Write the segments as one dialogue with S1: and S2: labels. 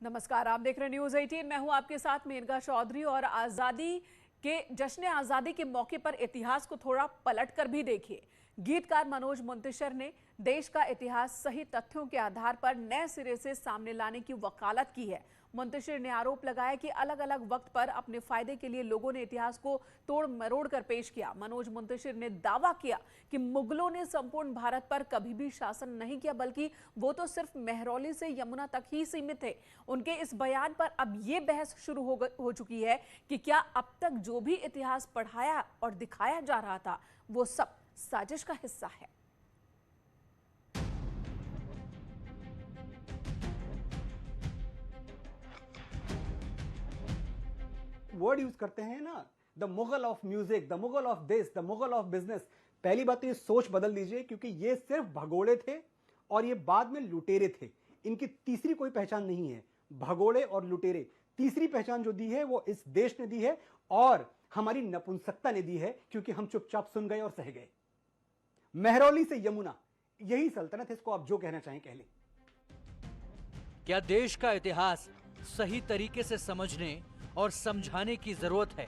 S1: नमस्कार, आप देख रहे हैं न्यूज 18। मैं हूं आपके साथ मेनका चौधरी। और आजादी के जश्न आजादी के मौके पर इतिहास को थोड़ा पलटकर भी देखिए। गीतकार मनोज मुंतशिर ने देश का इतिहास सही तथ्यों के आधार पर नए सिरे से सामने लाने की वकालत की है। मुंतशिर ने आरोप लगाया कि अलग अलग वक्त पर अपने फायदे के लिए लोगों ने इतिहास को तोड़ मरोड़ कर पेश किया। मनोज मुंतशिर ने दावा किया कि मुगलों ने संपूर्ण भारत पर कभी भी शासन नहीं किया, बल्कि वो तो सिर्फ मेहरौली से यमुना तक ही सीमित थे। उनके इस बयान पर अब ये बहस शुरू हो चुकी है कि क्या अब तक जो भी इतिहास पढ़ाया और दिखाया जा रहा था वो सब साजिश का हिस्सा है।
S2: वर्ड यूज करते हैं ना, the Mughal of music, the Mughal of this, the Mughal of business. पहली बात तो ये सोच बदल दीजिए, क्योंकि ये सिर्फ भगोड़े थे और ये बाद में लुटेरे थे। इनकी तीसरी कोई पहचान नहीं है। भगोड़े और लुटेरे, तीसरी पहचान जो दी है वो इस देश ने दी है और हमारी नपुंसकता ने दी है, क्योंकि हम चुपचाप सुन गए और सह गए। मेहरौली से यमुना, यही सल्तनत है। इसको आप जो कहना चाहें कह लें।
S3: क्या देश का इतिहास सही तरीके से समझने और समझाने की जरूरत है?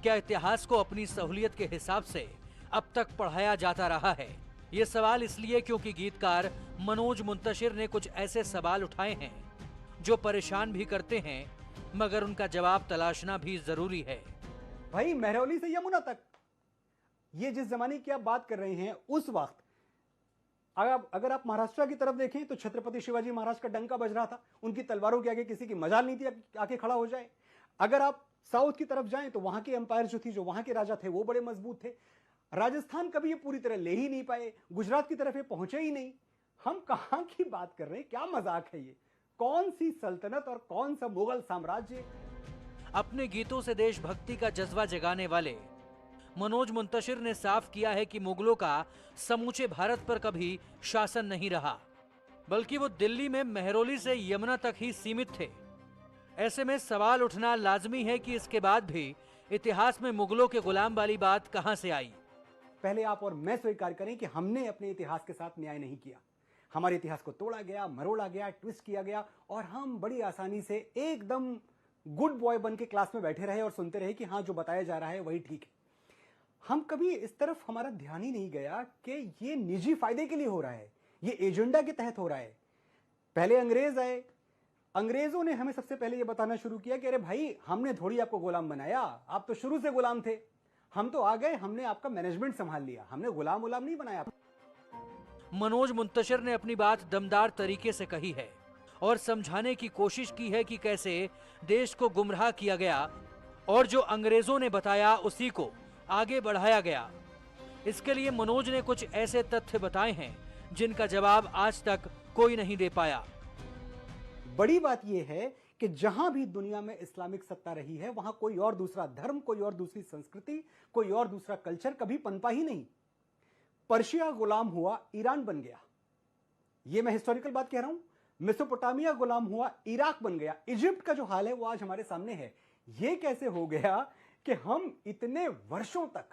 S3: क्या इतिहास को अपनी सहूलियत के हिसाब से अब तक पढ़ाया जाता रहा है? ये सवाल इसलिए क्योंकि गीतकार मनोज मुंतशिर ने कुछ ऐसे सवाल उठाए हैं जो परेशान भी करते हैं, मगर उनका जवाब तलाशना भी जरूरी है।
S2: भाई, मेहरौली से यमुना तक, ये जिस जमाने की आप बात कर रहे हैं, उस वक्त अगर आप महाराष्ट्र की तरफ देखें तो छत्रपति शिवाजी महाराज का डंका बज रहा था। उनकी तलवारों के आगे किसी की मजाल नहीं थी आके खड़ा हो जाए। अगर आप साउथ की तरफ जाएं तो वहां की एम्पायर जो थी, जो वहां के राजा थे, वो बड़े मजबूत थे। राजस्थान कभी ये पूरी तरह ले ही नहीं पाए, गुजरात की तरफ ये पहुंचे ही नहीं। हम कहां की बात कर रहे हैं? क्या मजाक है ये? कौन सी सल्तनत और कौन सा मुगल साम्राज्य?
S3: अपने गीतों से देशभक्ति का जज्बा जगाने वाले मनोज मुंतशिर ने साफ किया है कि मुगलों का समूचे भारत पर कभी शासन नहीं रहा, बल्कि वो दिल्ली में मेहरौली से यमुना तक ही सीमित थे। ऐसे में सवाल उठना लाजमी है कि इसके बाद भी इतिहास में मुगलों के गुलाम वाली बात कहां से आई?
S2: पहले आप और मैं स्वीकार करें कि हमने अपने इतिहास के साथ न्याय नहीं किया। हमारे इतिहास को तोड़ा गया, मरोड़ा गया, ट्विस्ट किया गया और हम बड़ी आसानी से एकदम गुड बॉय बन के क्लास में बैठे रहे और सुनते रहे कि हाँ, जो बताया जा रहा है वही ठीक है। हम कभी इस तरफ हमारा ध्यान ही नहीं गया कि ये निजी फायदे के लिए हो रहा है, ये एजेंडा के तहत हो रहा है। पहले अंग्रेज आए, अंग्रेजों ने हमें सबसे पहले ये बताना शुरू किया कि अरे भाई, हमने थोड़ी आपको गुलाम बनाया, आप तो शुरू से गुलाम थे। हम तो आ गए, हमने आपका मैनेजमेंट संभाल लिया, हमने गुलाम नहीं बनाया।
S3: मनोज मुंतशिर ने अपनी बात दमदार तरीके से कही है और समझाने की कोशिश की है कि कैसे देश को गुमराह किया गया और जो अंग्रेजों ने बताया उसी को आगे बढ़ाया गया। इसके लिए मनोज ने कुछ ऐसे तथ्य बताए हैं जिनका जवाब आज तक कोई नहीं दे पाया।
S2: बड़ी बात यह है कि जहां भी दुनिया में इस्लामिक सत्ता रही है, वहां कोई और दूसरा धर्म, कोई और दूसरी संस्कृति, कोई और दूसरा कल्चर कभी पनपा ही नहीं। पर्शिया गुलाम हुआ, ईरान बन गया। यह मैं हिस्टोरिकल बात कह रहा हूं। मेसोपोटामिया गुलाम हुआ, इराक बन गया। इजिप्ट का जो हाल है वो आज हमारे सामने है। यह कैसे हो गया कि हम इतने वर्षों तक,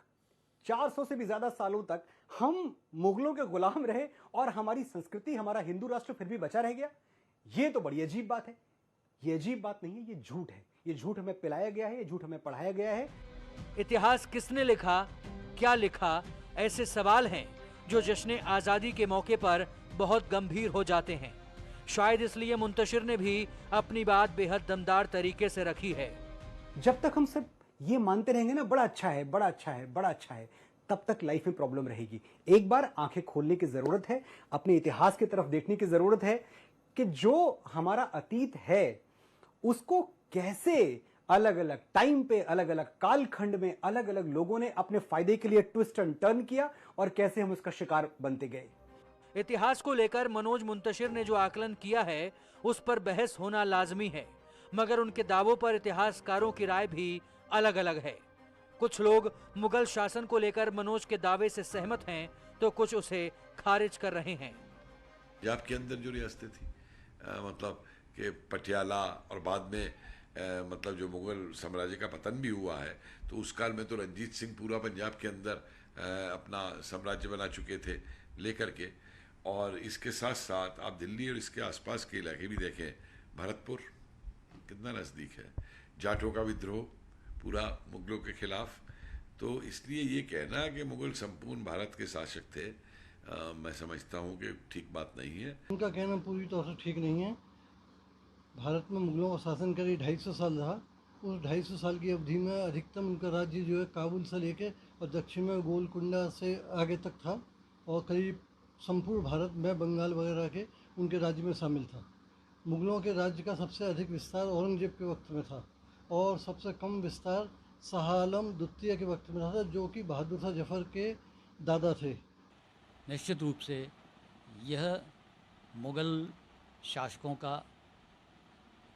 S2: 400 से भी ज्यादा सालों तक हम मुगलों के गुलाम रहे और हमारी संस्कृति, हमारा हिंदू राष्ट्र फिर भी बचा रह गया? यह तो बड़ी अजीब बात है। यह अजीब बात नहीं है, यह झूठ है। यह झूठ हमें पिलाया गया है, यह झूठ हमें पढ़ाया गया है।
S3: इतिहास किसने लिखा, क्या लिखा, ऐसे सवाल हैं जो जश्न आजादी के मौके पर बहुत गंभीर हो जाते हैं। शायद इसलिए मुंतशिर ने भी अपनी बात बेहद दमदार तरीके से रखी है।
S2: जब तक हम सब ये मानते रहेंगे ना, बड़ा अच्छा है, बड़ा अच्छा है, बड़ा अच्छा है, तब तक लाइफ में प्रॉब्लम रहेगी। एक बार आंखें खोलने की जरूरत है, अपने इतिहास की तरफ देखने की जरूरत है कि जो हमारा अतीत है उसको कैसे अलग अलग टाइम पे, अलग अलग कालखंड में, अलग अलग लोगों ने अपने फायदे के लिए ट्विस्ट एंड टर्न किया और कैसे हम उसका शिकार बनते गए।
S3: इतिहास को लेकर मनोज मुंतशिर ने जो आकलन किया है उस पर बहस होना लाजमी है, मगर उनके दावों पर इतिहासकारों की राय भी अलग अलग है। कुछ लोग मुगल शासन को लेकर मनोज के दावे से सहमत हैं तो कुछ उसे खारिज कर रहे हैं।
S4: पंजाब के अंदर जो रियासतें थी, मतलब कि पटियाला और बाद में मतलब जो मुगल साम्राज्य का पतन भी हुआ है, तो उस काल में तो रंजीत सिंह पूरा पंजाब के अंदर अपना साम्राज्य बना चुके थे लेकर के। और इसके साथ साथ आप दिल्ली और इसके आसपास के इलाके भी देखें, भरतपुर कितना नज़दीक है, जाटों का विद्रोह पूरा मुगलों के खिलाफ। तो इसलिए ये कहना कि मुगल संपूर्ण भारत के शासक थे, मैं समझता हूँ कि ठीक बात नहीं है।
S5: उनका कहना पूरी तौर से ठीक नहीं है। भारत में मुगलों का शासन करीब 250 साल रहा। उस 250 साल की अवधि में अधिकतम उनका राज्य जो है काबुल से लेके और दक्षिण में गोलकुंडा से आगे तक था, और करीब संपूर्ण भारत में बंगाल वगैरह के उनके राज्य में शामिल था। मुगलों के राज्य का सबसे अधिक विस्तार औरंगजेब के वक्त में था और सबसे कम विस्तार शाह आलम द्वितीय के वक्त में था, जो कि बहादुर शाह जफर के दादा थे।
S6: निश्चित रूप से यह मुगल शासकों का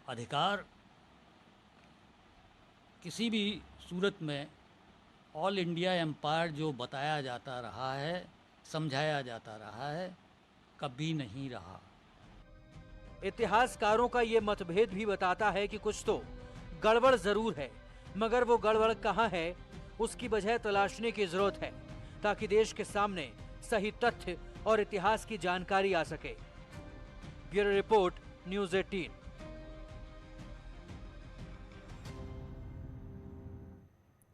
S6: अधिकार किसी भी सूरत में ऑल इंडिया एम्पायर जो बताया जाता रहा है, समझाया जाता रहा है, कभी नहीं रहा।
S3: इतिहासकारों का ये मतभेद भी बताता है कि कुछ तो गड़बड़ जरूर है, मगर वो गड़बड़ कहाँ है उसकी वजह तलाशने की जरूरत है, ताकि देश के सामने सही तथ्य और इतिहास की जानकारी आ सके। Bureau report, news 18।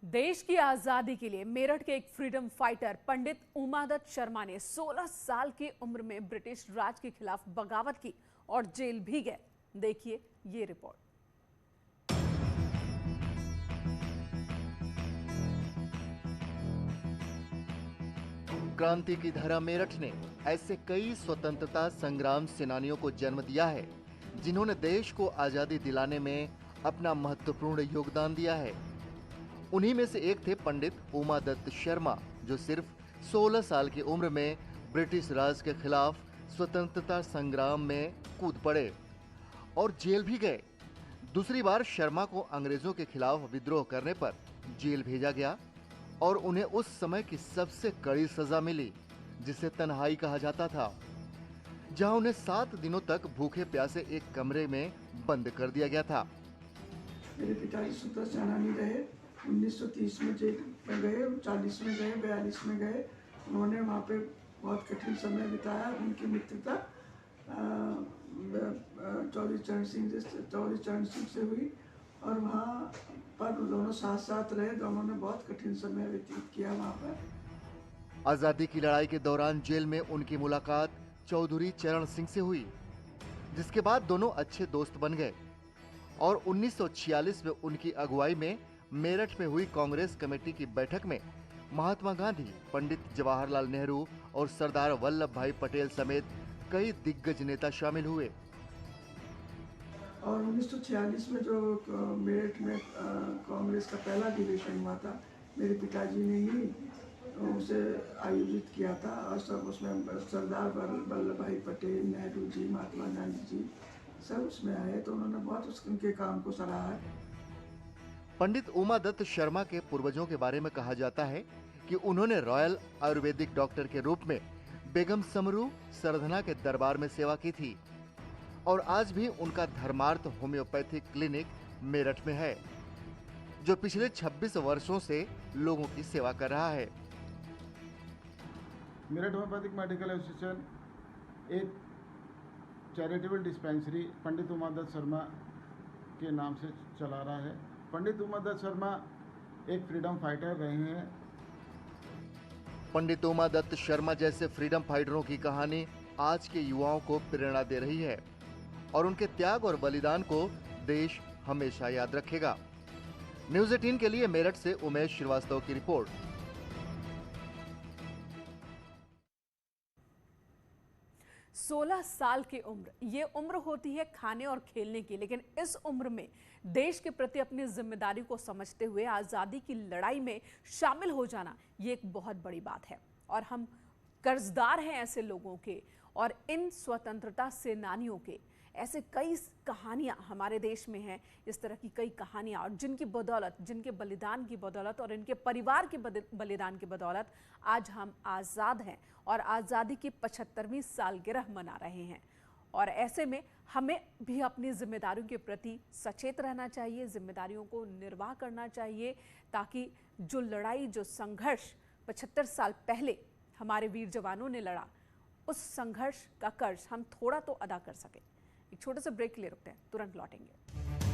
S1: देश की आजादी के लिए मेरठ के एक फ्रीडम फाइटर पंडित उमादत्त शर्मा ने 16 साल की उम्र में ब्रिटिश राज के खिलाफ बगावत की और जेल भी गए। देखिए ये रिपोर्ट।
S7: क्रांति की धरा मेरठ ने ऐसे कई स्वतंत्रता संग्राम सेनानियों को जन्म दिया है जिन्होंने देश को आजादी दिलाने में अपना महत्वपूर्ण योगदान दिया है। उन्हीं में से एक थे पंडित उमादत्त शर्मा, जो सिर्फ 16 साल की उम्र में ब्रिटिश राज के खिलाफ स्वतंत्रता संग्राम में कूद पड़े और जेल भी गए। दूसरी बार शर्मा को अंग्रेजों के खिलाफ विद्रोह करने पर जेल भेजा गया और उन्हें उस समय की सबसे कड़ी सजा मिली, जिसे तन्हाई कहा जाता था, जहां उन्हें 7 दिनों तक भूखे प्यासे एक कमरे में बंद कर दिया गया था।
S8: मेरे पिताजी स्वतंत्र सेनानी रहे। 1930 में जेल में गए, 40 में गए, 42 में गए। उन्होंने वहाँ पे बहुत कठिन समय बिताया। उनकी मित्रता चौधरी चरण सिंह से हुई और वहाँ पर दोनों साथ साथ रहे। दोनों ने बहुत कठिन समय व्यतीत किया वहाँ पर।
S7: आजादी की लड़ाई के दौरान जेल में उनकी मुलाकात चौधरी चरण सिंह से हुई, जिसके बाद दोनों अच्छे दोस्त बन गए और 1946 में उनकी अगुवाई में मेरठ में हुई कांग्रेस कमेटी की बैठक में महात्मा गांधी, पंडित जवाहरलाल नेहरू और सरदार वल्लभ भाई पटेल समेत कई दिग्गज नेता शामिल हुए।
S8: और 1946 में जो मेरठ में कांग्रेस का पहला अधिवेशन हुआ था, मेरे पिताजी ने ही उसे आयोजित किया था और सब उसमें सरदार वल्लभ भाई पटेल, नेहरू जी, महात्मा गांधी जी सब उसमें आए, तो उन्होंने बहुत उनके काम को सराहा है।
S7: पंडित उमादत्त शर्मा के पूर्वजों के बारे में कहा जाता है कि उन्होंने रॉयल आयुर्वेदिक डॉक्टर के रूप में बेगम समरू सरधना के दरबार में सेवा की थी और आज भी उनका धर्मार्थ होम्योपैथिक क्लिनिक मेरठ में है, जो पिछले 26 वर्षों से लोगों की सेवा कर रहा है।
S9: मेरठ होम्योपैथिक मेडिकल एसोसिएशन एक चैरिटेबल डिस्पेंसरी पंडित उमादत्त शर्मा के नाम से चला रहा है। पंडित उमादत्त शर्मा एक फ्रीडम फाइटर रहे हैं।
S7: पंडित उमादत्त शर्मा जैसे फ्रीडम फाइटरों की कहानी आज के युवाओं को प्रेरणा दे रही है और उनके त्याग और बलिदान को देश हमेशा याद रखेगा। न्यूज़ 18 के लिए मेरठ से उमेश श्रीवास्तव की रिपोर्ट।
S1: सोलह साल की उम्र, ये उम्र होती है खाने और खेलने की, लेकिन इस उम्र में देश के प्रति अपनी जिम्मेदारी को समझते हुए आज़ादी की लड़ाई में शामिल हो जाना, ये एक बहुत बड़ी बात है और हम कर्जदार हैं ऐसे लोगों के और इन स्वतंत्रता सेनानियों के। ऐसे कई कहानियां हमारे देश में हैं, इस तरह की कई कहानियां, और जिनकी बदौलत, जिनके बलिदान की बदौलत और इनके परिवार के बलिदान की बदौलत आज हम आज़ाद हैं और आज़ादी की 75वीं सालगिरह मना रहे हैं। और ऐसे में हमें भी अपनी जिम्मेदारियों के प्रति सचेत रहना चाहिए, जिम्मेदारियों को निर्वाह करना चाहिए, ताकि जो लड़ाई, जो संघर्ष 75 साल पहले हमारे वीर जवानों ने लड़ा, उस संघर्ष का कर्ज हम थोड़ा तो अदा कर सकें। एक छोटे से ब्रेक के लिए रुकते हैं, तुरंत लौटेंगे।